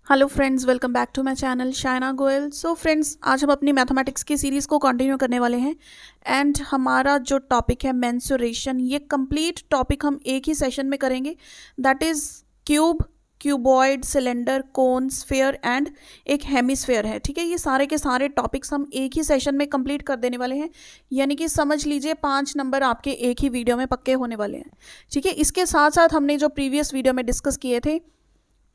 Hello friends, welcome back to my channel Shaina Goyal. So friends, आज हम अपनी मैथमेटिक्स की सीरीज़ को कंटिन्यू करने वाले हैं एंड हमारा जो टॉपिक है मेंसुरेशन, ये कंप्लीट टॉपिक हम एक ही सेशन में करेंगे। That is cube, cuboid, cylinder, cone, sphere and एक हेमिस्फीयर है। ठीक है, ये सारे के सारे टॉपिक्स हम एक ही सेशन में कंप्लीट कर देने वाले हैं, यानी कि समझ लीजिए 5 नंबर आपके एक ही वीडियो में पक्के होने वाले हैं। ठीक है, इसके साथ साथ हमने जो प्रीवियस वीडियो में डिस्कस किए थे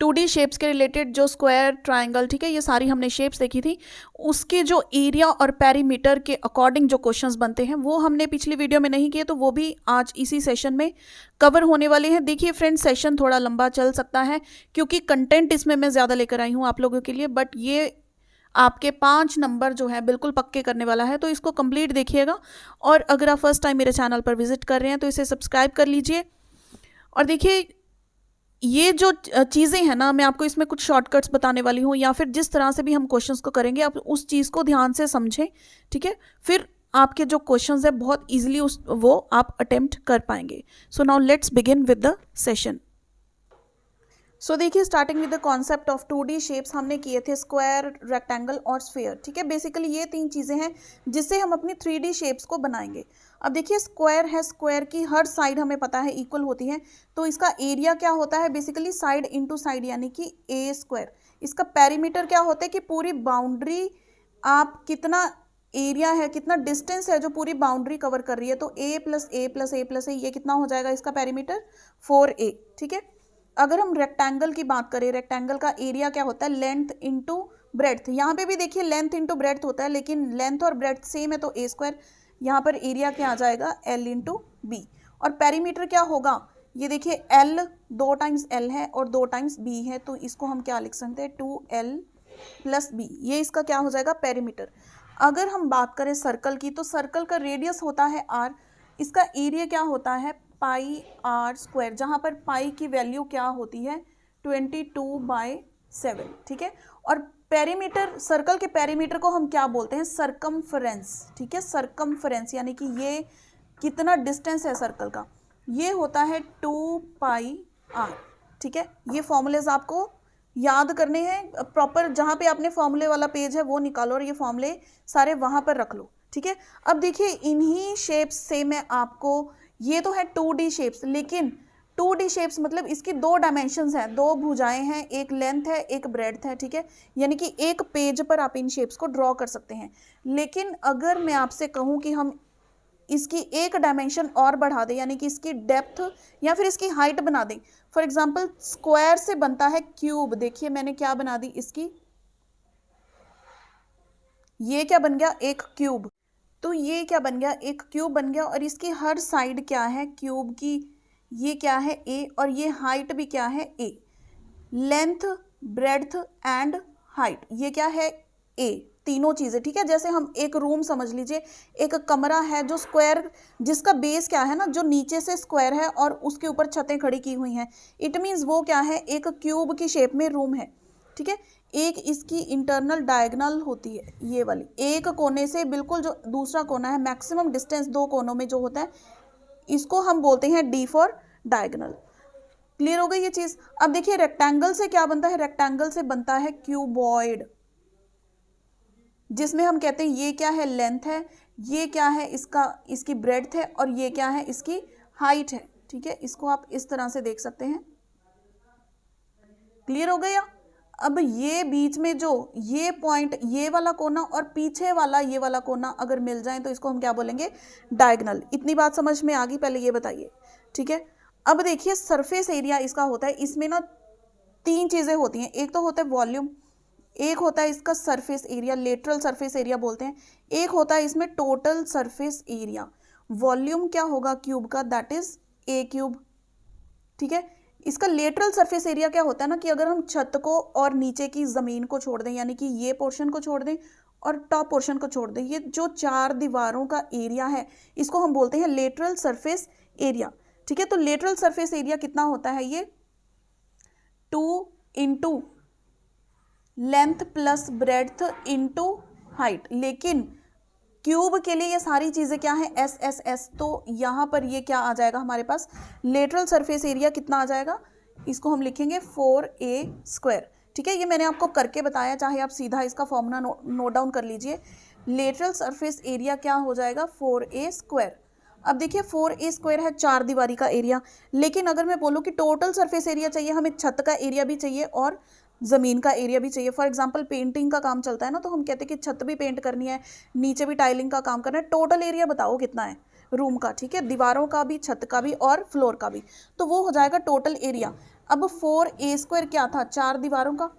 2D शेप्स के रिलेटेड, जो स्क्वायर, ट्राइंगल, ठीक है, ये सारी हमने शेप्स देखी थी, उसके जो एरिया और पेरीमीटर के अकॉर्डिंग जो क्वेश्चंस बनते हैं वो हमने पिछली वीडियो में नहीं किए, तो वो भी आज इसी सेशन में कवर होने वाले हैं। देखिए फ्रेंड्स, सेशन थोड़ा लंबा चल सकता है क्योंकि कंटेंट इसमें मैं ज़्यादा लेकर आई हूँ आप लोगों के लिए, बट ये आपके 5 नंबर जो है बिल्कुल पक्के करने वाला है, तो इसको कंप्लीट देखिएगा। और अगर आप फर्स्ट टाइम मेरे चैनल पर विजिट कर रहे हैं तो इसे सब्सक्राइब कर लीजिए। और देखिए, ये जो चीज़ें हैं ना, मैं आपको इसमें कुछ शॉर्टकट्स बताने वाली हूँ, या फिर जिस तरह से भी हम क्वेश्चंस को करेंगे आप उस चीज़ को ध्यान से समझें। ठीक है, फिर आपके जो क्वेश्चंस है बहुत इजीली वो आप अटेम्प्ट कर पाएंगे। So now let's begin with the session. So देखिए, starting with the concept of 2D shapes हमने किए थे स्क्वायर, रेक्टेंगल और स्फीयर। ठीक है, बेसिकली ये 3 चीज़ें हैं जिससे हम अपनी 3D शेप्स को बनाएंगे। अब देखिए, स्क्वायर है, स्क्वायर की हर साइड हमें पता है इक्वल होती है, तो इसका एरिया क्या होता है, बेसिकली साइड इंटू साइड, यानी कि ए स्क्वायर। इसका पेरीमीटर क्या होता है कि पूरी बाउंड्री, आप कितना एरिया है, कितना डिस्टेंस है जो पूरी बाउंड्री कवर कर रही है, तो ए प्लस ए प्लस ए प्लस ए, ये कितना हो जाएगा इसका पेरीमीटर 4a। ठीक है, अगर हम रेक्टेंगल की बात करें, रेक्टेंगल का एरिया क्या होता है, लेंथ इंटू ब्रेड्थ। यहाँ पे भी देखिए लेंथ इंटू ब्रेड्थ होता है, लेकिन लेंथ और ब्रेड्थ सेम है तो ए स्क्वायर। यहाँ पर एरिया क्या आ जाएगा, एल इंटू बी। और पेरीमीटर क्या होगा, ये देखिए एल 2 टाइम्स एल है और 2 टाइम्स बी है, तो इसको हम क्या लिख सकते हैं, 2l प्लस बी, ये इसका क्या हो जाएगा, पेरीमीटर। अगर हम बात करें सर्कल की, तो सर्कल का रेडियस होता है r, इसका एरिया क्या होता है, पाई आर स्क्वायर, जहाँ पर पाई की वैल्यू क्या होती है, 22/7। ठीक है, और पेरीमीटर, सर्कल के पेरीमीटर को हम क्या बोलते हैं, सरकमफ्रेंस। ठीक है, सरकमफ्रेंस यानी कि ये कितना डिस्टेंस है सर्कल का, ये होता है 2πr। ठीक है, ये फॉर्मूलेज आपको याद करने हैं प्रॉपर, जहाँ पे आपने फॉर्मूले वाला पेज है वो निकालो और ये फॉर्मूले सारे वहाँ पर रख लो। ठीक है, अब देखिए इन्हीं शेप्स से मैं आपको, ये तो है 2D शेप्स, लेकिन 2D शेप्स मतलब इसकी 2 डायमेंशंस हैं, 2 भुजाएं हैं, एक लेंथ है एक ब्रेड्थ है। ठीक है, यानी कि एक पेज पर आप इन शेप्स को ड्रॉ कर सकते हैं। लेकिन अगर मैं आपसे कहूँ कि हम इसकी एक डायमेंशन और बढ़ा दें, यानी कि इसकी डेप्थ या फिर इसकी हाइट बना दें, फॉर एग्जाम्पल स्क्वायर से बनता है क्यूब, देखिए मैंने क्या बना दी इसकी, ये क्या बन गया, एक क्यूब। तो ये क्या बन गया, एक क्यूब बन गया, और इसकी हर साइड क्या है क्यूब की, ये क्या है a, और ये हाइट भी क्या है a, length, breadth and height, ये क्या है a, तीनों चीज़ें। ठीक है, जैसे हम एक रूम समझ लीजिए, एक कमरा है जो स्क्वायर, जिसका बेस क्या है ना, जो नीचे से स्क्वायर है और उसके ऊपर छतें खड़ी की हुई हैं, इट मीन्स वो क्या है, एक क्यूब की शेप में रूम है। ठीक है, एक इसकी इंटरनल डायगोनल होती है, ये वाली, एक कोने से बिल्कुल जो दूसरा कोना है, मैक्सिमम डिस्टेंस 2 कोनों में जो होता है, इसको हम बोलते हैं D फॉर डायगोनल। क्लियर हो गई ये चीज। अब देखिए रेक्टेंगल से क्या बनता है, रेक्टेंगल से बनता है क्यूबॉइड, जिसमें हम कहते हैं ये क्या है, लेंथ है, ये क्या है इसकी ब्रेड्थ है, और ये क्या है, इसकी हाइट है। ठीक है, इसको आप इस तरह से देख सकते हैं। क्लियर हो गया। अब ये बीच में जो ये पॉइंट, ये वाला कोना और पीछे वाला ये वाला कोना अगर मिल जाए तो इसको हम क्या बोलेंगे, डायगोनल। इतनी बात समझ में आ गई, पहले ये बताइए। ठीक है, अब देखिए सरफेस एरिया इसका होता है, इसमें ना 3 चीज़ें होती हैं, एक तो होता है वॉल्यूम, एक होता है इसका surface area, lateral surface area बोलते हैं, एक होता है इसमें टोटल सरफेस एरिया। वॉल्यूम क्या होगा क्यूब का, दैट इज a क्यूब। ठीक है, इसका लेटरल सरफेस एरिया क्या होता है ना, कि अगर हम छत को और नीचे की ज़मीन को छोड़ दें, यानी कि ये पोर्शन को छोड़ दें और टॉप पोर्शन को छोड़ दें, ये जो 4 दीवारों का एरिया है इसको हम बोलते हैं लेटरल सरफेस एरिया। ठीक है, तो लेटरल सरफेस एरिया कितना होता है, ये 2 into length plus breadth into height. लेकिन क्यूब के लिए ये सारी चीज़ें क्या है, एस एस एस, तो यहाँ पर ये क्या आ जाएगा हमारे पास, लेटरल सरफेस एरिया कितना आ जाएगा, इसको हम लिखेंगे 4a स्क्वायर। ठीक है, ये मैंने आपको करके बताया, चाहे आप सीधा इसका फॉर्मूला नोट डाउन कर लीजिए। लेटरल सरफेस एरिया क्या हो जाएगा 4a स्क्वायर। अब देखिए 4a स्क्वायर है चार दीवारी का एरिया, लेकिन अगर मैं बोलूँ कि टोटल सरफेस एरिया चाहिए, हमें छत का एरिया भी चाहिए और ज़मीन का एरिया भी चाहिए। फॉर एग्जांपल पेंटिंग का काम चलता है ना, तो हम कहते हैं कि छत भी पेंट करनी है, नीचे भी टाइलिंग का काम करना है, टोटल एरिया बताओ कितना है रूम का, ठीक है, दीवारों का भी, छत का भी और फ्लोर का भी, तो वो हो जाएगा टोटल एरिया। अब 4a स्क्वायर क्या था, चार दीवारों का,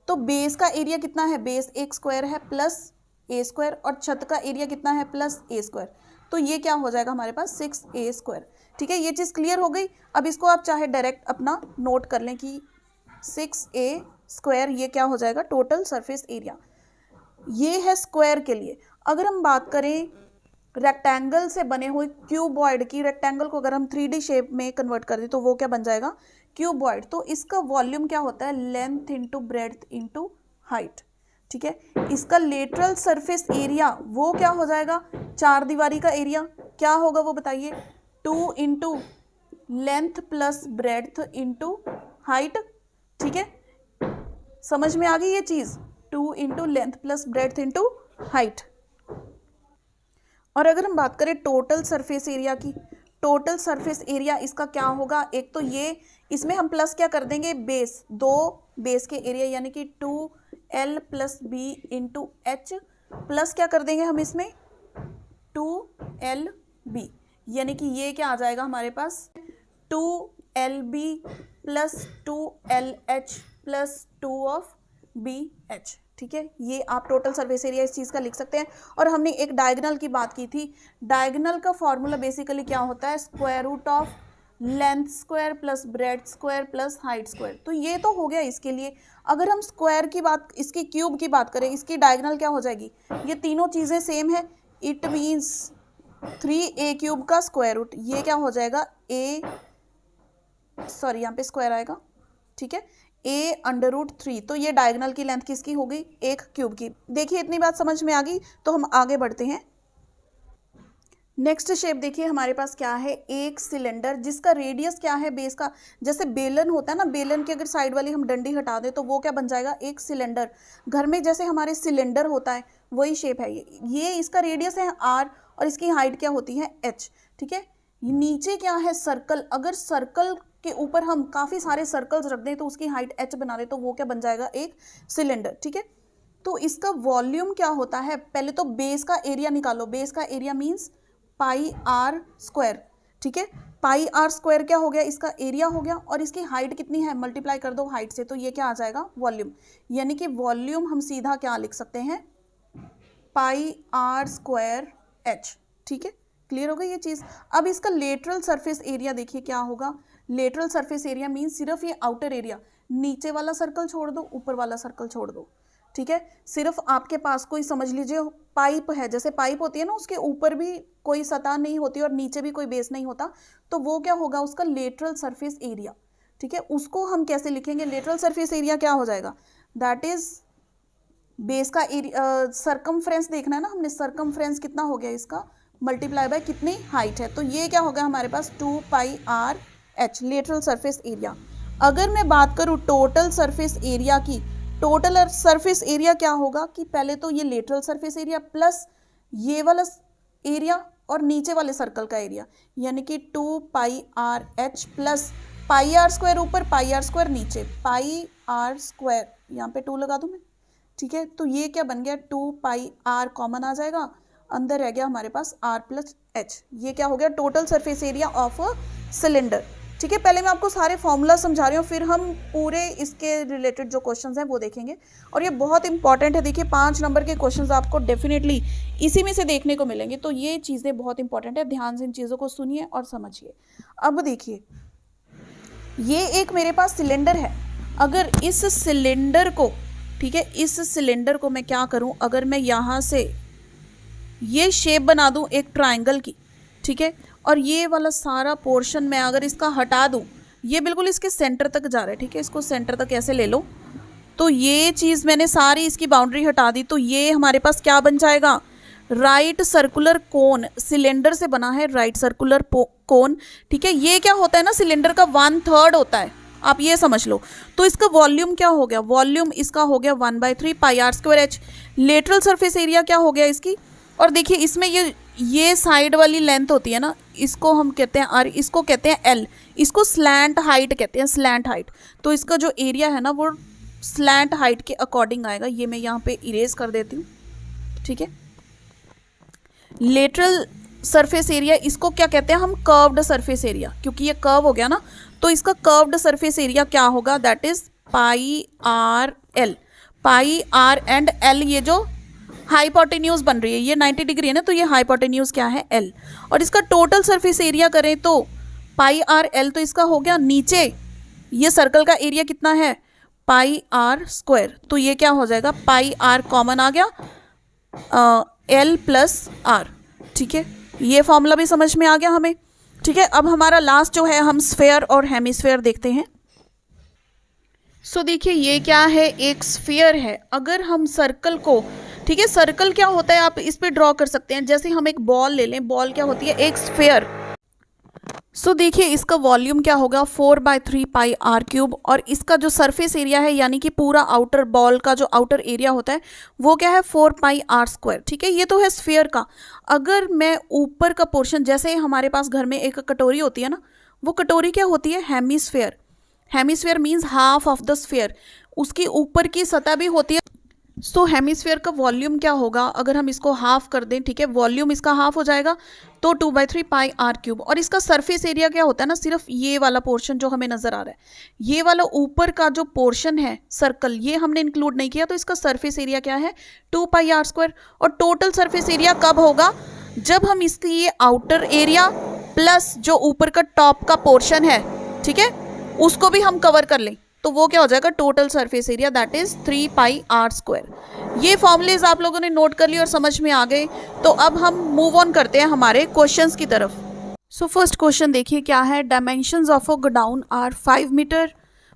तो बेस का एरिया कितना है, बेस एक स्क्वायर है प्लस a स्क्वायर, और छत का एरिया कितना है प्लस a स्क्वायर, तो ये क्या हो जाएगा हमारे पास 6a स्क्वायर। ठीक है, ये चीज़ क्लियर हो गई। अब इसको आप चाहे डायरेक्ट अपना नोट कर लें कि 6a स्क्वायर ये क्या हो जाएगा टोटल सरफेस एरिया, ये है स्क्वायर के लिए। अगर हम बात करें रेक्टेंगल से बने हुए क्यूबॉइड की, रेक्टेंगल को अगर हम 3D शेप में कन्वर्ट कर दें तो वो क्या बन जाएगा क्यूबॉइड, तो इसका वॉल्यूम क्या होता है length into breadth into height. ठीक है, इसका लेटरल सरफेस एरिया वो क्या हो जाएगा, चार दीवारी का एरिया क्या होगा वो बताइए, 2 into length plus breadth into height. ठीक है, समझ में आ गई ये चीज़, 2 into length plus breadth into height. और अगर हम बात करें टोटल सरफेस एरिया की, टोटल सरफेस एरिया इसका क्या होगा, एक तो ये इसमें हम प्लस क्या कर देंगे बेस, दो बेस के एरिया यानी कि 2l plus b into h, plus क्या कर देंगे हम इसमें 2lb, यानी कि ये क्या आ जाएगा हमारे पास 2lb plus 2lh plus 2 of bh। ठीक है, ये आप टोटल सरफेस एरिया इस चीज़ का लिख सकते हैं। और हमने एक डायगोनल की बात की थी, डायगोनल का फॉर्मूला बेसिकली क्या होता है, square root of length square plus breadth square plus height square. तो ये तो हो गया इसके लिए। अगर हम स्क्वायर की बात, इसकी क्यूब की बात करें, इसकी डायगोनल क्या हो जाएगी, ये तीनों चीज़ें सेम है, इट मीन्स 3a क्यूब का स्क्वायर रूट, ये क्या हो जाएगा यहाँ पे स्क्वायर आएगा, ठीक है, a√3। तो ये डायगोनल की लेंथ किसकी हो गई, एक क्यूब की। देखिए इतनी बात समझ में आ गई, तो हम आगे बढ़ते हैं। नेक्स्ट शेप देखिए हमारे पास क्या है, एक सिलेंडर जिसका रेडियस क्या है बेस का, जैसे बेलन होता है ना, बेलन की अगर साइड वाली हम डंडी हटा दें तो वो क्या बन जाएगा एक सिलेंडर। घर में जैसे हमारे सिलेंडर होता है वही शेप है ये इसका रेडियस है r और इसकी हाइट क्या होती है h। ठीक है, नीचे क्या है सर्कल, अगर सर्कल के ऊपर हम काफ़ी सारे सर्कल्स रख दें तो उसकी हाइट h बना दें तो वो क्या बन जाएगा एक सिलेंडर। ठीक है, तो इसका वॉल्यूम क्या होता है, पहले तो बेस का एरिया निकालो, बेस का एरिया मीन्स पाई r स्क्वायर। ठीक है, पाई r स्क्वायर क्या हो गया, इसका एरिया हो गया, और इसकी हाइट कितनी है मल्टीप्लाई कर दो हाइट से, तो ये क्या आ जाएगा वॉल्यूम। यानी कि वॉल्यूम हम सीधा क्या लिख सकते हैं पाई r स्क्वायर h। ठीक है, क्लियर हो गई ये चीज़। अब इसका लेटरल सरफेस एरिया देखिए क्या होगा, लेटरल सरफेस एरिया मीन्स सिर्फ ये आउटर एरिया, नीचे वाला सर्कल छोड़ दो ऊपर वाला सर्कल छोड़ दो। ठीक है, सिर्फ आपके पास कोई समझ लीजिए पाइप है, जैसे पाइप होती है ना, उसके ऊपर भी कोई सतह नहीं होती और नीचे भी कोई बेस नहीं होता, तो वो क्या होगा उसका लेटरल सरफेस एरिया। ठीक है, उसको हम कैसे लिखेंगे, लेटरल सरफेस एरिया क्या हो जाएगा, दैट इज बेस का एरिया, सरकमफ्रेंस देखना है ना हमने, सरकमफ्रेंस कितना हो गया इसका मल्टीप्लाई बाय कितनी हाइट है, तो ये क्या होगा हमारे पास 2 पाई r h lateral surface area. अगर मैं बात करूँ टोटल सरफेस एरिया की, टोटल सरफेस एरिया क्या होगा कि पहले तो ये लेटरल सरफेस एरिया प्लस ये वाला एरिया और नीचे वाले सर्कल का एरिया, यानी कि 2 पाई r h plus pi r square ऊपर पाई r स्क्वायर नीचे, पाई r स्क्वायर यहाँ पे 2 लगा दूँ मैं। ठीक है, तो ये क्या बन गया 2 पाई r कॉमन आ जाएगा, अंदर रह गया हमारे पास r प्लस h, ये क्या हो गया total surface area of a cylinder. ठीक है, पहले मैं आपको सारे फॉर्मूला समझा रही हूँ, फिर हम पूरे इसके रिलेटेड जो क्वेश्चंस हैं वो देखेंगे, और ये बहुत इंपॉर्टेंट है। देखिए 5 नंबर के क्वेश्चंस आपको डेफिनेटली इसी में से देखने को मिलेंगे, तो ये चीज़ें बहुत इंपॉर्टेंट है, ध्यान से इन चीज़ों को सुनिए और समझिए। अब देखिए ये एक मेरे पास सिलेंडर है, अगर इस सिलेंडर को, ठीक है, इस सिलेंडर को मैं क्या करूँ, अगर मैं यहाँ से ये शेप बना दूँ एक ट्राइंगल की, ठीक है, और ये वाला सारा पोर्शन मैं अगर इसका हटा दूँ, ये बिल्कुल इसके सेंटर तक जा रहा है। ठीक है, इसको सेंटर तक ऐसे ले लो, तो ये चीज़ मैंने सारी इसकी बाउंड्री हटा दी, तो ये हमारे पास क्या बन जाएगा राइट सर्कुलर कोन, सिलेंडर से बना है राइट सर्कुलर कोन। ठीक है, ये क्या होता है ना, सिलेंडर का 1/3 होता है, आप ये समझ लो। तो इसका वॉल्यूम क्या हो गया, वॉल्यूम इसका हो गया 1/3 pi are square H. Lateral surface area क्या हो गया इसकी, और देखिए इसमें ये साइड वाली लेंथ होती है ना, इसको हम कहते हैं आर, इसको कहते हैं एल, इसको स्लैंट हाइट कहते हैं, स्लैंट हाइट। तो इसका जो एरिया है ना वो स्लैंट हाइट के अकॉर्डिंग आएगा। ये मैं यहाँ पे इरेज कर देती हूँ, ठीक है। लेटरल सरफेस एरिया इसको क्या कहते हैं हम, कर्व्ड सरफेस एरिया, क्योंकि ये कर्व हो गया ना, तो इसका कर्व्ड सरफेस एरिया क्या होगा, that is pi r l. Pi r and l, ये जो हाइपोटेन्यूज बन रही है ये 90 डिग्री है ना, तो ये हाइपोटेन्यूज क्या है, एल। और इसका टोटल सरफेस एरिया करें तो पाई आर एल, तो इसका हो गया नीचे ये सर्कल का एरिया कितना है, पाई आर स्क्वायर। तो ये क्या हो जाएगा, पाई आर कॉमन आ गया, एल प्लस आर, ठीक है। ये फॉर्मूला भी समझ में आ गया हमें, ठीक है। अब हमारा लास्ट जो है, हम स्फेयर और हेमिस्फेयर देखते हैं। सो देखिए ये क्या है, एक स्फीयर है। अगर हम सर्कल को, ठीक है, सर्कल क्या होता है आप इस पे ड्रॉ कर सकते हैं। जैसे हम एक बॉल ले लें, बॉल क्या होती है, एक स्फीयर। सो देखिए इसका वॉल्यूम क्या होगा, 4/3 पाई आर क्यूब, और इसका जो सरफेस एरिया है यानी कि पूरा आउटर बॉल का जो आउटर एरिया होता है वो क्या है, 4 पाई आर स्क्वायर, ठीक है। ये तो है स्फीयर का। अगर मैं ऊपर का पोर्शन, जैसे हमारे पास घर में एक कटोरी होती है ना, वो कटोरी क्या होती है, hemisphere. Hemisphere means half of the sphere, उसकी ऊपर की सतह भी होती है। सो हेमिस्फीयर का वॉल्यूम क्या होगा, अगर हम इसको हाफ कर दें, ठीक है, वॉल्यूम इसका हाफ हो जाएगा, तो 2/3 पाई आर क्यूब। और इसका सरफेस एरिया क्या होता है ना, सिर्फ ये वाला पोर्शन जो हमें नजर आ रहा है, ये वाला ऊपर का जो पोर्शन है सर्कल, ये हमने इंक्लूड नहीं किया, तो इसका सरफेस एरिया क्या है, 2 पाई आर स्क्वायर। और टोटल सरफेस एरिया कब होगा, जब हम इसकी ये आउटर एरिया प्लस जो ऊपर का टॉप का पोर्शन है, ठीक है, उसको भी हम कवर कर लें, तो वो क्या हो जाएगा, total surface area, that is 3 pi are square. ये फॉर्मूलेज आप लोगों ने नोट कर लिए और समझ में आ गए। तो अब हम मूव ऑन करते हैं हमारे क्वेश्चंस की तरफ। सो फर्स्ट क्वेश्चन देखिए क्या है, dimensions of a godown are 5 metre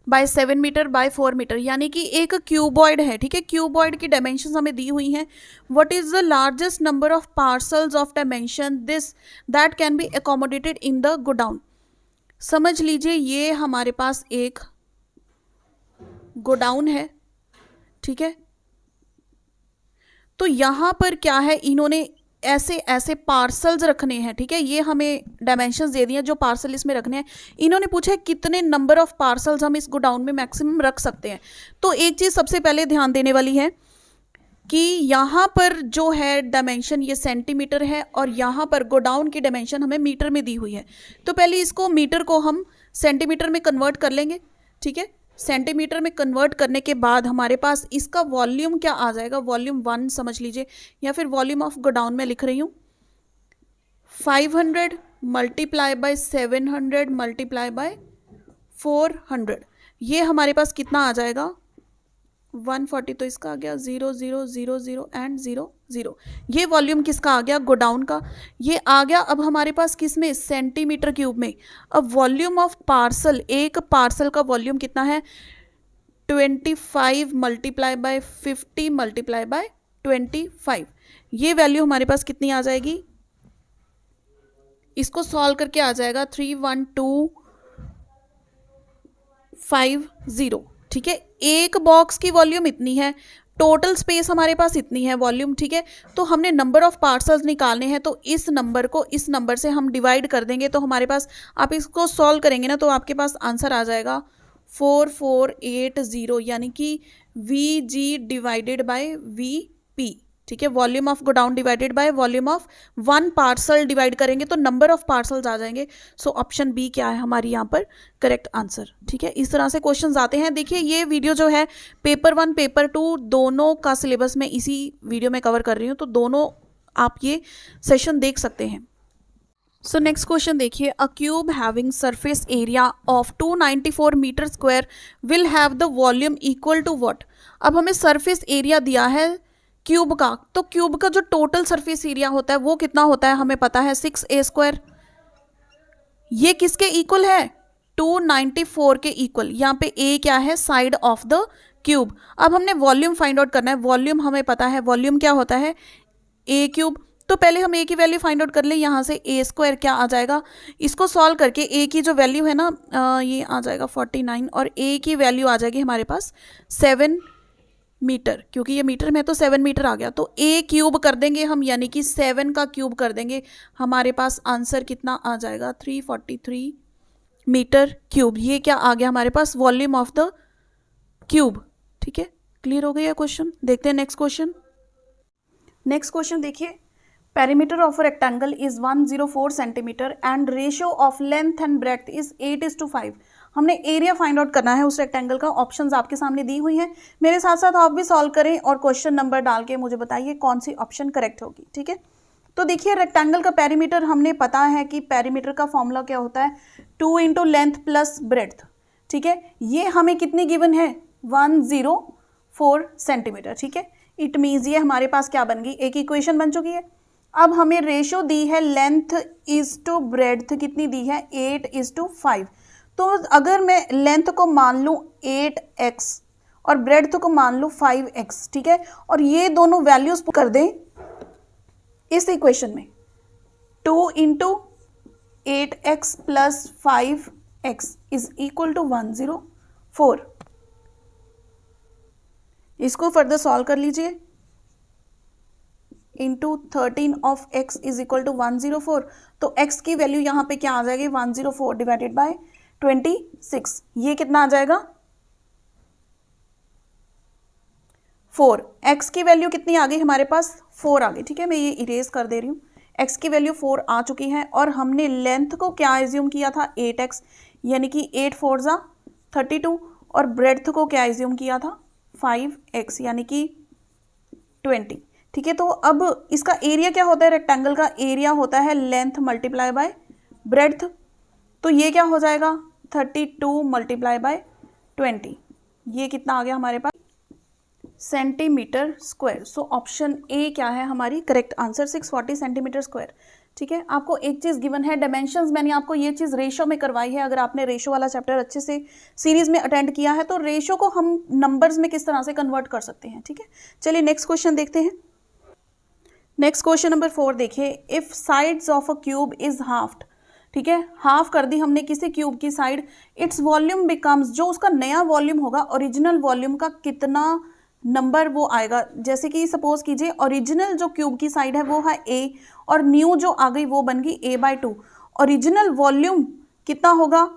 by 7 metre by 4 metre, यानी कि एक क्यूबॉइड है, ठीक है। क्यूबॉइड की डायमेंशंस हमें दी हुई हैं। What is the largest number of parcels of dimension this that can be accommodated in the godown. समझ लीजिए ये हमारे पास एक गोडाउन है, ठीक है। तो यहां पर क्या है, इन्होंने ऐसे ऐसे पार्सल्स रखने हैं, ठीक है। ये हमें डायमेंशंस दे दिए हैं जो पार्सल इसमें रखने हैं। इन्होंने पूछा है कितने नंबर ऑफ पार्सल्स हम इस गोडाउन में मैक्सिमम रख सकते हैं। तो एक चीज सबसे पहले ध्यान देने वाली है कि यहाँ पर जो है डायमेंशन ये सेंटीमीटर है, और यहाँ पर गोडाउन की डायमेंशन हमें मीटर में दी हुई है। तो पहले इसको मीटर को हम सेंटीमीटर में कन्वर्ट कर लेंगे, ठीक है। सेंटीमीटर में कन्वर्ट करने के बाद हमारे पास इसका वॉल्यूम क्या आ जाएगा, वॉल्यूम 1 समझ लीजिए, या फिर वॉल्यूम ऑफ गोडाउन में लिख रही हूँ, 500 मल्टीप्लाई बाय 700 मल्टीप्लाई बाय 400, ये हमारे पास कितना आ जाएगा, 140। तो इसका आ गया 0 0 0 0 एंड 0 0। ये वॉल्यूम किसका आ गया, गोडाउन का, ये आ गया। अब हमारे पास किस में, सेंटीमीटर क्यूब में। अब वॉल्यूम ऑफ पार्सल, एक पार्सल का वॉल्यूम कितना है, 25 मल्टीप्लाई बाय 50 मल्टीप्लाई बाय 25। ये वैल्यू हमारे पास कितनी आ जाएगी, इसको सॉल्व करके आ जाएगा 31250, ठीक है। एक बॉक्स की वॉल्यूम इतनी है, टोटल स्पेस हमारे पास इतनी है वॉल्यूम, ठीक है। तो हमने नंबर ऑफ पार्सल्स निकालने हैं, तो इस नंबर को इस नंबर से हम डिवाइड कर देंगे, तो हमारे पास, आप इसको सॉल्व करेंगे ना, तो आपके पास आंसर आ जाएगा 4480, यानी कि VG डिवाइडेड बाय VP, ठीक है। Volume of godown divided by volume of 1 parcel divide करेंगे तो नंबर ऑफ पार्सल्स आ जाएंगे। सो ऑप्शन बी क्या है हमारी यहाँ पर करेक्ट आंसर, ठीक है। इस तरह से क्वेश्चंस आते हैं। देखिए ये वीडियो जो है पेपर 1 पेपर 2 दोनों का सिलेबस में इसी वीडियो में कवर कर रही हूँ, तो दोनों आप ये सेशन देख सकते हैं। सो नेक्स्ट क्वेश्चन देखिए, a cube having surface area of 294 metre square will have the volume equal to what. अब हमें सरफेस एरिया दिया है क्यूब का, तो क्यूब का जो टोटल सरफेस एरिया होता है वो कितना होता है हमें पता है, 6a²। ये किसके इक्वल है, 294 के इक्वल। यहाँ पे a क्या है, साइड ऑफ द क्यूब। अब हमने वॉल्यूम फाइंड आउट करना है। वॉल्यूम हमें पता है, वॉल्यूम क्या होता है, a³ तो पहले हम ए की वैल्यू फाइंड आउट कर लें। यहाँ से ए स्क्वायर क्या आ जाएगा, इसको सॉल्व करके ए की जो वैल्यू है ना ये आ जाएगा 49 और ए की वैल्यू आ जाएगी हमारे पास 7 मीटर, क्योंकि ये मीटर में तो 7 मीटर आ गया। तो ए क्यूब कर देंगे हम, यानी कि 7 का क्यूब कर देंगे, हमारे पास आंसर कितना आ जाएगा 343 मीटर क्यूब। ये क्या आ गया हमारे पास, वॉल्यूम ऑफ द क्यूब। ठीक है, क्लियर हो गया क्वेश्चन। देखते हैं नेक्स्ट क्वेश्चन। नेक्स्ट क्वेश्चन देखिए, perimeter of rectangle is 104 centimetre and ratio of length and breadth is 8:5। हमने एरिया फाइंड आउट करना है उस रेक्टेंगल का। ऑप्शंस आपके सामने दी हुई हैं, मेरे साथ साथ आप भी सॉल्व करें और क्वेश्चन नंबर डाल के मुझे बताइए कौन सी ऑप्शन करेक्ट होगी। ठीक है, तो देखिए रेक्टेंगल का पेरीमीटर हमने पता है कि पेरीमीटर का फॉर्मूला क्या होता है, 2 इंटू लेंथ प्लस ब्रेड्थ। ठीक है, ये हमें कितनी गिवन है, 104 सेंटीमीटर। ठीक है, इट मीन्स ये हमारे पास क्या बन गई, एक इक्वेशन बन चुकी है। अब हमें रेशो दी है लेंथ इज टू ब्रेड्थ, कितनी दी है 8:5। तो अगर मैं लेंथ को मान लूँ 8x और ब्रेड्थ को मान लूँ 5x, ठीक है, और ये दोनों वैल्यूज कर दें इस इक्वेशन में, 2 into 8x plus 5x is equal to 104। इसको फर्दर सॉल्व कर लीजिए, into 13 of x is equal to 104। तो x की वैल्यू यहाँ पे क्या आ जाएगी, 104 डिवाइडेड बाय 26। ये कितना आ जाएगा 4। x की वैल्यू कितनी आ गई हमारे पास, 4 आ गई। ठीक है, मैं ये इरेज कर दे रही हूँ। x की वैल्यू 4 आ चुकी है और हमने लेंथ को क्या एज्यूम किया था 8x, यानी कि 8 4 जा 32, और ब्रेड्थ को क्या एज्यूम किया था 5x यानी कि 20। ठीक है, तो अब इसका एरिया क्या होता है, रेक्टेंगल का एरिया होता है लेंथ मल्टीप्लाई बाय ब्रेड्थ। तो ये क्या हो जाएगा 32 मल्टीप्लाई बाय 20, ये कितना आ गया हमारे पास centimetre square. So option A क्या है हमारी करेक्ट आंसर, 640 सेंटीमीटर स्क्वायर। ठीक है, आपको एक चीज़ गिवन है, डायमेंशंस मैंने आपको ये चीज़ रेशो में करवाई है। अगर आपने रेशो वाला चैप्टर अच्छे से सीरीज में अटेंड किया है तो रेशो को हम नंबर्स में किस तरह से कन्वर्ट कर सकते हैं। ठीक है, चलिए नेक्स्ट क्वेश्चन देखते हैं। नेक्स्ट क्वेश्चन नंबर 4 देखिए, if sides of a cube is halved. ठीक है, हाफ कर दी हमने किसी क्यूब की साइड, इट्स वॉल्यूम बिकम्स, जो उसका नया वॉल्यूम होगा ओरिजिनल वॉल्यूम का कितना नंबर वो आएगा। जैसे कि सपोज कीजिए ओरिजिनल जो क्यूब की साइड है वो है a और न्यू जो आ गई वो बन गई a/2। ओरिजिनल वॉल्यूम कितना होगा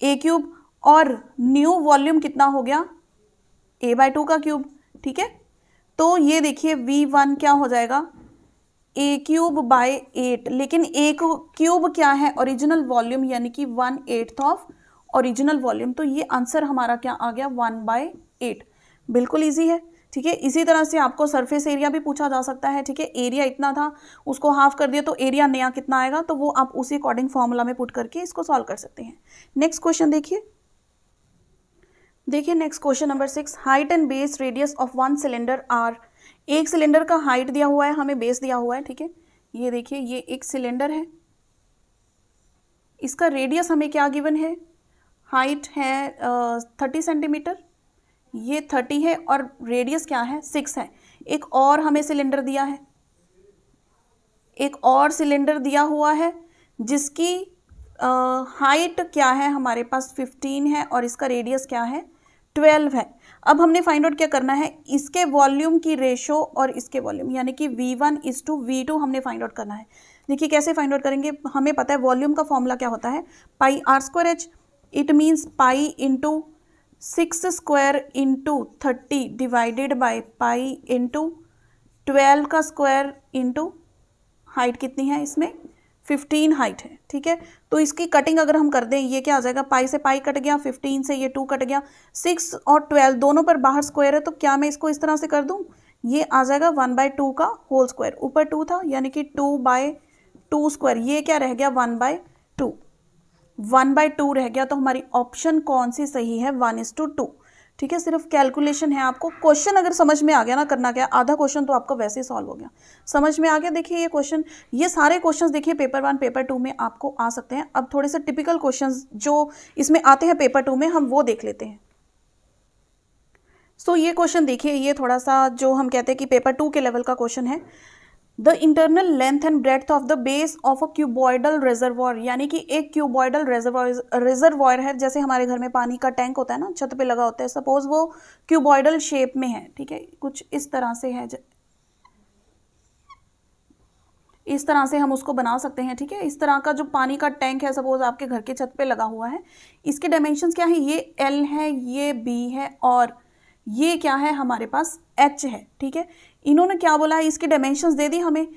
a क्यूब और न्यू वॉल्यूम कितना हो गया a/2 का क्यूब। ठीक है, तो ये देखिए v1 क्या हो जाएगा a³/8, लेकिन a क्यूब क्या है ओरिजिनल वॉल्यूम, यानी कि 1/8 ऑफ ओरिजिनल वॉल्यूम। तो ये आंसर हमारा क्या आ गया 1/8। बिल्कुल इजी है। ठीक है, इसी तरह से आपको सरफेस एरिया भी पूछा जा सकता है। ठीक है, एरिया इतना था उसको हाफ कर दिया तो एरिया नया कितना आएगा, तो वो आप उसी अकॉर्डिंग फॉर्मूला में पुट करके इसको सॉल्व कर सकते हैं। नेक्स्ट क्वेश्चन देखिए next question number 6, height and base radius of one cylinder are. एक सिलेंडर का हाइट दिया हुआ है, हमें बेस दिया हुआ है। ठीक है, ये देखिए ये एक सिलेंडर है, इसका रेडियस हमें क्या गिवन है, हाइट है 30 सेंटीमीटर, ये 30 है और रेडियस क्या है 6 है। एक और हमें सिलेंडर दिया है, एक और सिलेंडर दिया हुआ है जिसकी हाइट क्या है हमारे पास 15 है और इसका रेडियस क्या है 12 है। अब हमने फाइंड आउट क्या करना है, इसके वॉल्यूम की रेशो और इसके वॉल्यूम, यानी कि V1:V2 हमने फाइंड आउट करना है। देखिए कैसे फाइंड आउट करेंगे, हमें पता है वॉल्यूम का फॉर्मूला क्या होता है, πr²h। It means pi into 6 square into 30 divided by pi into 12 का स्क्वायर इंटू हाइट कितनी है इसमें 15 हाइट है। ठीक है, तो इसकी कटिंग अगर हम कर दें ये क्या आ जाएगा, पाई से पाई कट गया, 15 से ये 2 कट गया, 6 और 12 दोनों पर बाहर स्क्वायर है, तो क्या मैं इसको इस तरह से कर दूं, ये आ जाएगा 1/2 का होल स्क्वायर, ऊपर 2 था यानी कि 2/2 स्क्वायर, ये क्या रह गया 1/2, 1/2 रह गया। तो हमारी ऑप्शन कौन सी सही है 1:2। ठीक है, सिर्फ कैलकुलेशन है, आपको क्वेश्चन अगर समझ में आ गया ना, करना क्या, आधा क्वेश्चन तो आपका वैसे ही सॉल्व हो गया, समझ में आ गया। देखिए ये क्वेश्चन, ये सारे क्वेश्चंस देखिए पेपर 1 पेपर 2 में आपको आ सकते हैं। अब थोड़े से टिपिकल क्वेश्चंस जो इसमें आते हैं पेपर 2 में, हम वो देख लेते हैं। सो ये क्वेश्चन देखिए, ये थोड़ा सा जो हम कहते हैं कि पेपर 2 के लेवल का क्वेश्चन है। The internal length and breadth of the base of a cuboidal reservoir, यानी कि एक क्यूबॉइडल रिजर्वॉयर है, जैसे हमारे घर में पानी का टैंक होता है ना, छत पे लगा होता है, सपोज वो क्यूबॉइडल शेप में है, ठीक है, कुछ इस तरह से है, इस तरह से हम उसको बना सकते हैं, ठीक है। इस तरह का जो पानी का टैंक है, सपोज आपके घर के छत पे लगा हुआ है, इसके डायमेंशंस क्या है, ये L है, ये B है, और ये क्या है हमारे पास H है, ठीक है। इन्होंने क्या बोला है, इसकी डायमेंशंस दे दी हमें,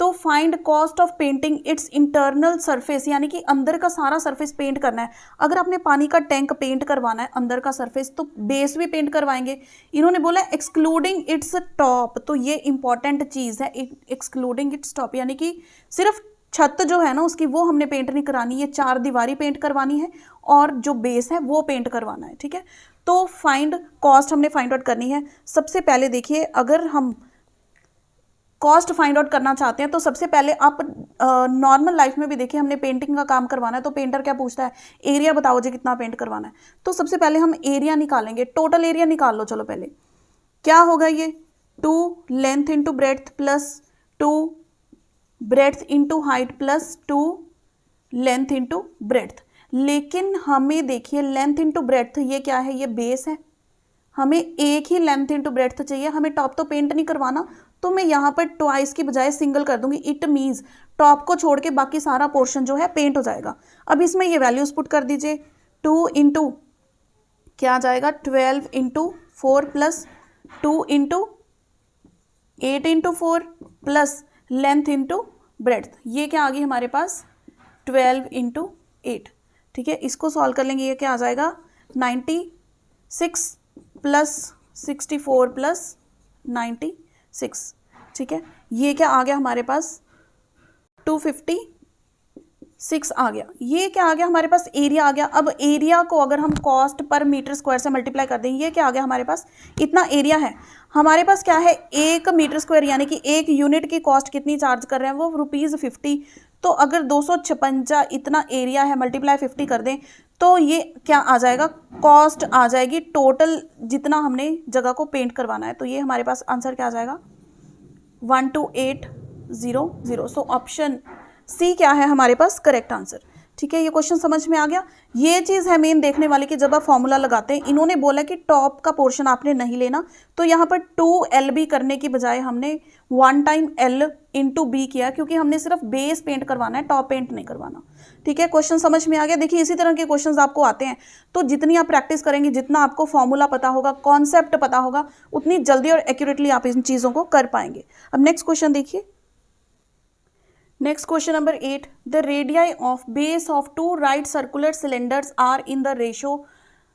तो find cost of painting it's internal surface, यानी कि अंदर का सारा सरफेस पेंट करना है। अगर आपने पानी का टैंक पेंट करवाना है अंदर का सरफेस, तो बेस भी पेंट करवाएंगे। इन्होंने बोला एक्सक्लूडिंग इट्स टॉप, तो ये इंपॉर्टेंट चीज़ है, एक्सक्लूडिंग इट्स टॉप, यानी कि सिर्फ छत जो है ना उसकी वो हमने पेंट नहीं करानी, ये चार दीवारी पेंट करवानी है और जो बेस है वो पेंट करवाना है, ठीक है। तो फाइंड कॉस्ट हमने फाइंड आउट करनी है। सबसे पहले देखिए, अगर हम कॉस्ट फाइंड आउट करना चाहते हैं तो सबसे पहले आप नॉर्मल लाइफ में भी देखिए, हमने पेंटिंग का काम करवाना है तो पेंटर क्या पूछता है, एरिया बताओ जी कितना पेंट करवाना है। तो सबसे पहले हम एरिया निकालेंगे, टोटल एरिया निकाल लो। चलो पहले क्या होगा, ये 2 length into breadth plus 2 breadth into height plus 2 length into breadth. लेकिन हमें देखिए लेंथ इंटू ब्रेड्थ ये क्या है, ये बेस है, हमें एक ही लेंथ इंटू ब्रेड्थ चाहिए, हमें टॉप तो पेंट नहीं करवाना, तो मैं यहाँ पर ट्वाइस की बजाय सिंगल कर दूंगी। इट मीन्स टॉप को छोड़ के बाकी सारा पोर्शन जो है पेंट हो जाएगा। अब इसमें ये वैल्यूज पुट कर दीजिए, 2 इंटू क्या आ जाएगा 12 into 4 plus 2 into 8 into 4 plus length into breadth, ये क्या आ गई हमारे पास 12 इंटू 8, ठीक है। इसको सॉल्व कर लेंगे, ये क्या आ जाएगा 96 प्लस 64 प्लस 96, ठीक है। ये क्या आ गया हमारे पास 256 आ गया। ये क्या आ गया हमारे पास, एरिया आ गया। अब एरिया को अगर हम कॉस्ट पर मीटर स्क्वायर से मल्टीप्लाई कर दें, ये क्या आ गया हमारे पास, इतना एरिया है हमारे पास, क्या है 1 मीटर स्क्वायर, यानी कि 1 यूनिट की कॉस्ट कितनी चार्ज कर रहे हैं वो ₹50। तो अगर 256 इतना एरिया है, मल्टीप्लाई 50 कर दें, तो ये क्या आ जाएगा, कॉस्ट आ जाएगी टोटल जितना हमने जगह को पेंट करवाना है। तो ये हमारे पास आंसर क्या आ जाएगा 12800। सो ऑप्शन सी क्या है हमारे पास करेक्ट आंसर, ठीक है। ये क्वेश्चन समझ में आ गया। ये चीज़ है मेन देखने वाली कि जब आप फॉर्मूला लगाते हैं, इन्होंने बोला कि टॉप का पोर्शन आपने नहीं लेना, तो यहाँ पर 2LB करने की बजाय हमने 1 टाइम L इंटू B किया, क्योंकि हमने सिर्फ बेस पेंट करवाना है, टॉप पेंट नहीं करवाना, ठीक है। क्वेश्चन समझ में आ गया। देखिए इसी तरह के क्वेश्चंस आपको आते हैं, तो जितनी आप प्रैक्टिस करेंगे, जितना आपको फॉर्मूला पता होगा, कॉन्सेप्ट पता होगा, उतनी जल्दी और एक्यूरेटली आप इन चीज़ों को कर पाएंगे। अब नेक्स्ट क्वेश्चन देखिए, next question number 8, the radii of base of 2 right circular cylinders are in the ratio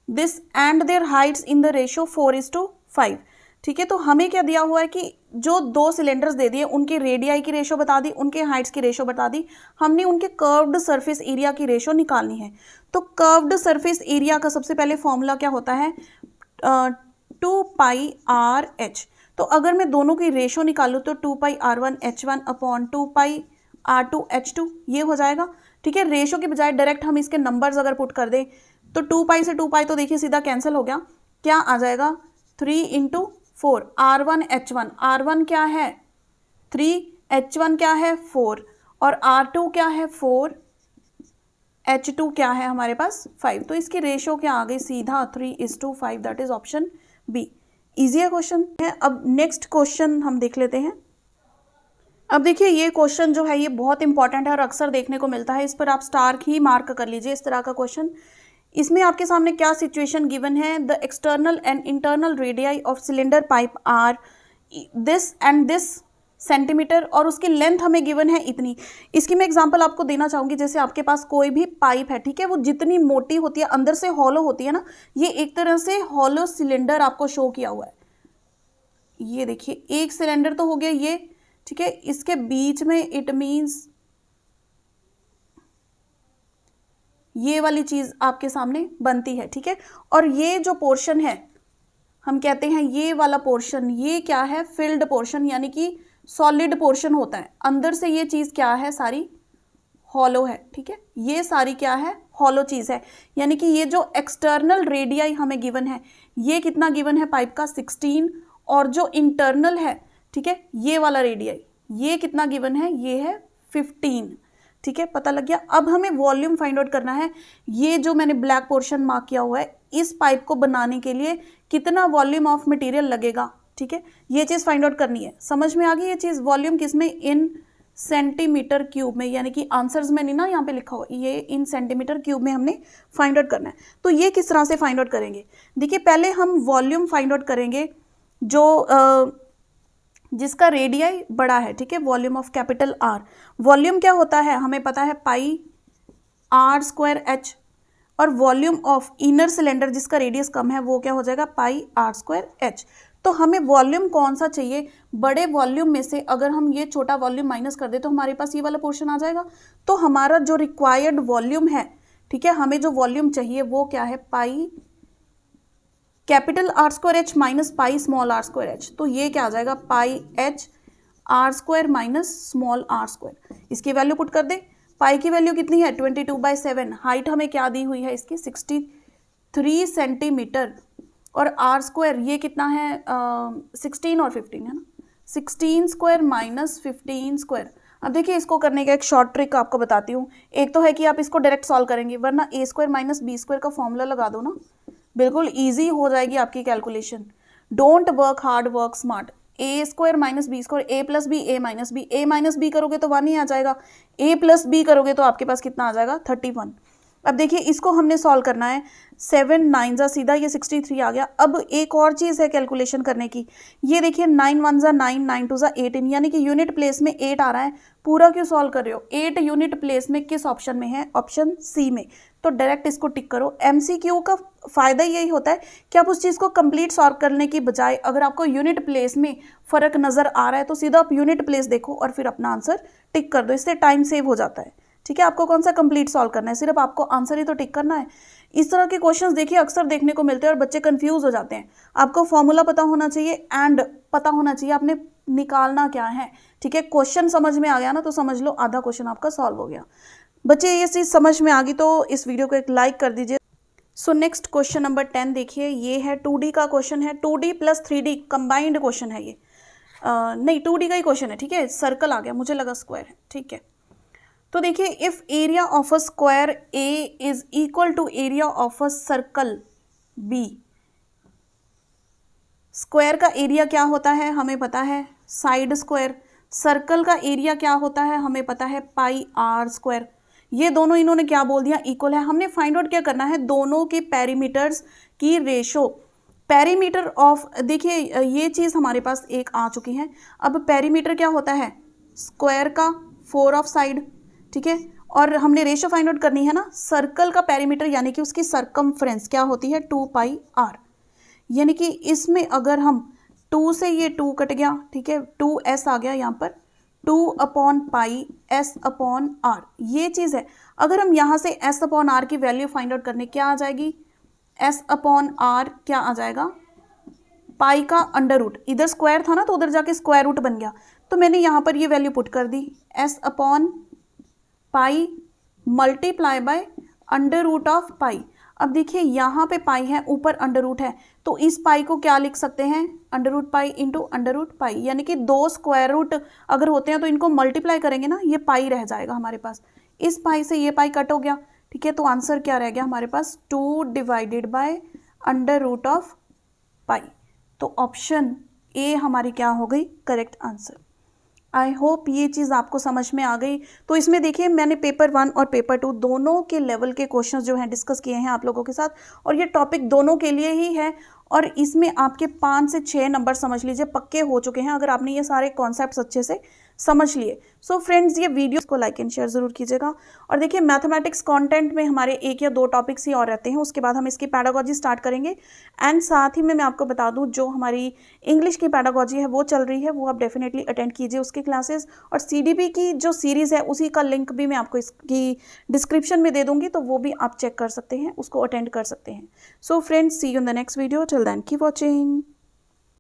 this and their heights in the ratio 4:5, ठीक है। तो हमें क्या दिया हुआ है कि जो 2 सिलेंडर्स दे दिए, उनकी रेडियाई की रेशो बता दी, उनके हाइट्स की रेशो बता दी, हमने उनके कर्व्ड सरफेस एरिया की रेशो निकालनी है। तो कर्व्ड सरफेस एरिया का सबसे पहले फॉर्मूला क्या होता है 2πRh। तो अगर मैं दोनों की रेशो निकालूँ तो 2πr1h1 अपॉन 2πr2h2 ये हो जाएगा, ठीक है। रेशो के बजाय डायरेक्ट हम इसके नंबर्स अगर पुट कर दें तो 2π से 2π तो देखिए सीधा कैंसिल हो गया, क्या आ जाएगा 3 इंटू 4, r1h1, r1 क्या है 3, h1 क्या है 4 और r2 क्या है 4, h2 क्या है हमारे पास 5। तो इसकी रेशो क्या आ गई सीधा 3:5, that is option B. Easy है क्वेश्चन है। अब नेक्स्ट क्वेश्चन हम देख लेते हैं। अब देखिए ये क्वेश्चन जो है ये बहुत इंपॉर्टेंट है और अक्सर देखने को मिलता है, इस पर आप स्टार ही मार्क कर लीजिए। इस तरह का क्वेश्चन, इसमें आपके सामने क्या सिचुएशन गिवन है, the external and internal radii of cylinder pipe are this and this centimetre, और उसकी लेंथ हमें गिवन है इतनी। इसकी मैं एग्जांपल आपको देना चाहूँगी, जैसे आपके पास कोई भी पाइप है, ठीक है, वो जितनी मोटी होती है, अंदर से हॉलो होती है ना, ये एक तरह से हॉलो सिलेंडर आपको शो किया हुआ है। ये देखिए एक सिलेंडर तो हो गया ये, ठीक है, इसके बीच में इट मीन्स ये वाली चीज आपके सामने बनती है, ठीक है। और ये जो पोर्शन है हम कहते हैं ये वाला पोर्शन, ये क्या है फिल्ड पोर्शन, यानी कि सॉलिड पोर्शन होता है। अंदर से ये चीज क्या है सारी हॉलो है, ठीक है, ये सारी क्या है हॉलो चीज है। यानी कि ये जो एक्सटर्नल रेडियाई हमें गिवन है, ये कितना गिवन है पाइप का 16, और जो इंटरनल है, ठीक है, ये वाला रेडियाई ये कितना गिवन है, ये है 15, ठीक है, पता लग गया। अब हमें वॉल्यूम फाइंड आउट करना है। ये जो मैंने ब्लैक पोर्शन मार्क किया हुआ है, इस पाइप को बनाने के लिए कितना वॉल्यूम ऑफ मटेरियल लगेगा, ठीक है, ये चीज़ फाइंड आउट करनी है। समझ में आ गई ये चीज़? वॉल्यूम किसमें, इन सेंटीमीटर क्यूब में, यानी कि आंसर्स में नहीं ना यहाँ पे लिखा हुआ, ये इन सेंटीमीटर क्यूब में हमने फाइंड आउट करना है। तो ये किस तरह से फाइंड आउट करेंगे? देखिए, पहले हम वॉल्यूम फाइंड आउट करेंगे जो जिसका रेडियाई बड़ा है, ठीक है, volume of capital R. Volume क्या होता है, हमें पता है पाई आर स्क्वायर एच, और वॉल्यूम ऑफ इनर सिलेंडर जिसका रेडियस कम है वो क्या हो जाएगा, पाई आर स्क्वायर एच। तो हमें वॉल्यूम कौन सा चाहिए? बड़े वॉल्यूम में से अगर हम ये छोटा वॉल्यूम माइनस कर दे तो हमारे पास ये वाला पोर्शन आ जाएगा। तो हमारा जो रिक्वायर्ड वॉल्यूम है, ठीक है, हमें जो वॉल्यूम चाहिए वो क्या है, pi capital R square H minus pi small R square H. तो ये क्या आ जाएगा, pi H R square minus small R square. इसकी वैल्यू पुट कर दे। पाई की वैल्यू कितनी है, 22/7। हाइट हमें क्या दी हुई है इसकी, 63 सेंटीमीटर, और आर स्क्वायर ये कितना है, 16 और 15 है ना, 16 स्क्वायर माइनस 15 स्क्वायर। अब देखिए, इसको करने का एक शॉर्ट ट्रिक आपको बताती हूँ। एक तो है कि आप इसको डायरेक्ट सॉल्व करेंगे, वरना a square minus b square का फॉर्मूला लगा दो ना, बिल्कुल ईजी हो जाएगी आपकी calculation. Don't work hard, work smart. A square minus b square, a plus b, a minus b करोगे तो 1 ही आ जाएगा, ए प्लस बी करोगे तो आपके पास कितना आ जाएगा, 31। अब देखिए, इसको हमने सॉल्व करना है। 7 9 जा सीधा ये 63 आ गया। अब एक और चीज़ है कैलकुलेशन करने की। ये देखिए, 9 1 जा 9, 9 2 जा 18, यानी कि यूनिट प्लेस में 8 आ रहा है। पूरा क्यों सॉल्व कर रहे हो? 8 यूनिट प्लेस में किस ऑप्शन में है, ऑप्शन सी में। तो डायरेक्ट इसको टिक करो। MCQ का फ़ायदा यही होता है कि आप उस चीज़ को कंप्लीट सॉल्व करने की बजाय अगर आपको यूनिट प्लेस में फ़र्क नज़र आ रहा है तो सीधा आप यूनिट प्लेस देखो और फिर अपना आंसर टिक कर दो। इससे टाइम सेव हो जाता है, ठीक है। आपको कौन सा कंप्लीट सॉल्व करना है, सिर्फ आपको आंसर ही तो टिक करना है। इस तरह के क्वेश्चंस देखिए अक्सर देखने को मिलते हैं और बच्चे कंफ्यूज हो जाते हैं। आपको फॉर्मूला पता होना चाहिए एंड पता होना चाहिए आपने निकालना क्या है, ठीक है। क्वेश्चन समझ में आ गया ना तो समझ लो आधा क्वेश्चन आपका सॉल्व हो गया। बच्चे ये चीज़ समझ में आ गई तो इस वीडियो को एक लाइक कर दीजिए। सो नेक्स्ट क्वेश्चन नंबर 10 देखिए, ये है 2D का क्वेश्चन है। 2D plus 3D combined question है ये। नहीं 2D का ही क्वेश्चन है, ठीक है। सर्कल आ गया, मुझे लगा स्क्वायर है, ठीक है। तो देखिए, if area of a square a is equal to area of a circle b. Square का एरिया क्या होता है हमें पता है, साइड स्क्वायर। सर्कल का एरिया क्या होता है हमें पता है, पाई आर स्क्वायर। ये दोनों इन्होंने क्या बोल दिया, इक्वल है। हमने फाइंड आउट क्या करना है, दोनों के पेरीमीटर्स की रेशो। पेरीमीटर ऑफ, देखिए ये चीज़ हमारे पास एक आ चुकी है। अब पेरीमीटर क्या होता है, स्क्वायर का 4 ऑफ साइड, ठीक है। और हमने रेशो फाइंड आउट करनी है ना, सर्कल का पेरीमीटर यानी कि उसकी सरकमफ्रेंस क्या होती है, 2 पाई आर। यानी कि इसमें अगर हम 2 से ये 2 कट गया, ठीक है, 2s आ गया यहाँ पर, 2 upon pi s upon r, ये चीज़ है। अगर हम यहाँ से s अपॉन आर की वैल्यू फाइंड आउट करने, क्या आ जाएगी, s अपॉन आर क्या आ जाएगा, पाई का अंडर रूट। इधर स्क्वायर था ना तो उधर जाके स्क्वायर रूट बन गया, तो मैंने यहाँ पर ये वैल्यू पुट कर दी, s upon pi multiply by under root of pi. अब देखिए यहाँ पे पाई है, ऊपर अंडर रूट है, तो इस पाई को क्या लिख सकते हैं, under root pi into under root pi. यानी कि 2 स्क्वायर रूट अगर होते हैं तो इनको मल्टीप्लाई करेंगे ना, ये पाई रह जाएगा हमारे पास। इस पाई से ये पाई कट हो गया, ठीक है। तो आंसर क्या रह गया हमारे पास, 2 divided by under root of pi. तो ऑप्शन ए हमारी क्या हो गई, करेक्ट आंसर। आई होप ये चीज़ आपको समझ में आ गई। तो इसमें देखिए मैंने पेपर 1 और पेपर 2 दोनों के लेवल के क्वेश्चंस जो हैं डिस्कस किए हैं आप लोगों के साथ, और ये टॉपिक दोनों के लिए ही है। और इसमें आपके 5 से 6 नंबर समझ लीजिए पक्के हो चुके हैं अगर आपने ये सारे कॉन्सेप्ट्स अच्छे से समझ लिए। सो फ्रेंड्स, ये वीडियो को लाइक एंड शेयर ज़रूर कीजिएगा। और देखिए मैथमेटिक्स कंटेंट में हमारे 1 या 2 टॉपिक्स ही और रहते हैं, उसके बाद हम इसकी पैडागोजी स्टार्ट करेंगे। एंड साथ ही में मैं आपको बता दूं, जो हमारी इंग्लिश की पैडागोजी है वो चल रही है, वो आप डेफिनेटली अटेंड कीजिए उसकी क्लासेस। और CDP की जो सीरीज़ है उसी का लिंक भी मैं आपको इसकी डिस्क्रिप्शन में दे दूँगी, तो वो भी आप चेक कर सकते हैं, उसको अटेंड कर सकते हैं। So friends, see you in the next video. Till then keep watching.